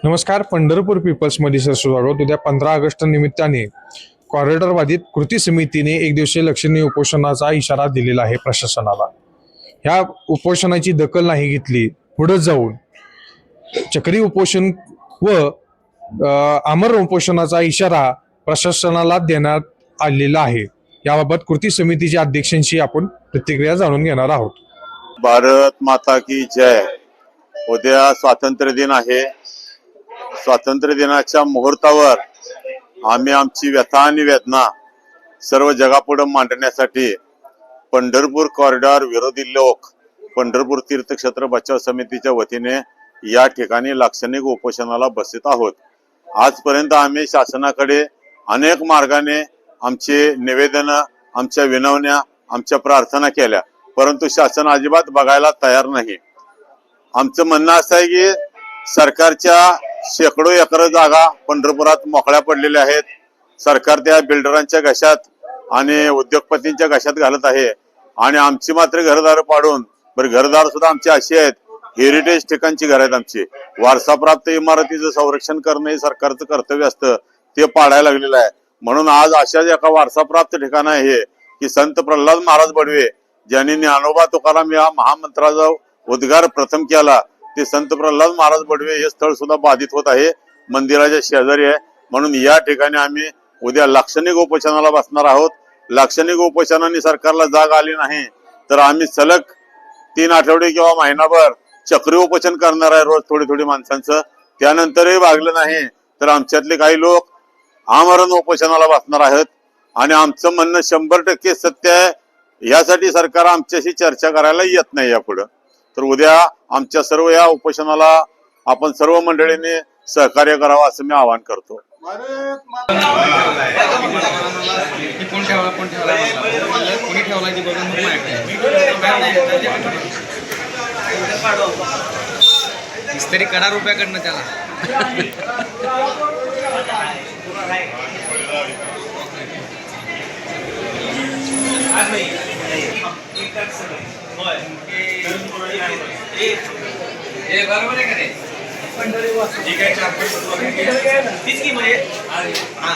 नमस्कार. पंढरपूर पीपल्समध्ये स्वागत. उद्या 15 ऑगस्ट निमित्ताने कॉरिडॉर बाधित कृती समितीने एक दिवसीय लक्षणीय उपोषणाचा इशारा दिलेला आहे प्रशासनाला. ह्या उपोषणाची दखल नाही घेतली, पुढे जाऊन चक्री उपोषण व आमरण उपोषणाचा इशारा प्रशासनाला देण्यात आलेला आहे. याबाबत कृती समितीच्या अध्यक्षांशी आपण प्रतिक्रिया जाणून घेणार आहोत. भारत माता की जय. उद्या स्वातंत्र्य दिन आहे. स्वातंत्र्य दिनाच्या मुहूर्तावर आम्ही आमची व्यथा आणि वेदना सर्व जगापुढे मांडण्यासाठी पंढरपूर कॉरिडॉर विरोधी लोक पंढरपूर तीर्थक्षेत्र बचाव समितीच्या वतीने या ठिकाणी लाक्षणिक उपोषणाला बसत आहोत. आजपर्यंत आम्ही शासनाकडे अनेक मार्गाने आमचे निवेदन, आमच्या विनवण्या, आमच्या प्रार्थना केल्या, परंतु शासन अजिबात बघायला तयार नाही. आमचं म्हणणं असं आहे की सरकारच्या शेकडो एकर जागा पंढरपुरात मोकळ्या पडलेल्या आहेत. सरकार त्या बिल्डरांच्या घशात आणि उद्योगपतींच्या घशात घालत आहे आणि आमची मात्र घरदार पाडून, घरदार सुद्धा आमची अशी आहेत, हेरिटेज ठिकाणची घर आहेत आमची. वारसाप्राप्त इमारतीचं संरक्षण करणं हे सरकारचं कर्तव्य असतं, ते पाडायला लागलेलं आहे. म्हणून आज अशाच एका वारसाप्राप्त ठिकाण आहे की संत प्रल्हाद महाराज बडवे ज्यांनी ज्ञानोबा तुकाराम या महामंत्राचा उद्गार प्रथम केला, ते संत प्रल्हाद महाराज बडवे हे स्थळ सुद्धा बाधित होत आहे, मंदिराच्या शेजारी आहे. म्हणून या ठिकाणी आम्ही उद्या लाक्षणिक उपोषणाला बसणार आहोत. लाक्षणिक उपोषणाने सरकारला जाग आली नाही तर आम्ही सलग 3 आठवडे किंवा महिनाभर चक्री उपोषण करणार आहे, रोज थोडी थोडी माणसांचं. त्यानंतरही भागलं नाही तर आमच्यातले काही लोक आमरण उपोषणाला बसणार आहेत. आणि आमचं म्हणणं 100% सत्य आहे. यासाठी सरकार आमच्याशी चर्चा करायला येत नाही यापुढं. तर उद्या आमच्या सर्व या उपोषणाला आपण सर्व मंडळींनी सहकार्य करावं असं मी आवाहन करतो. तरी करा रुपयाकडनं त्याला बरोबर आहे का रे? ठीक आहे, 4-5 स्कीम आहे. हा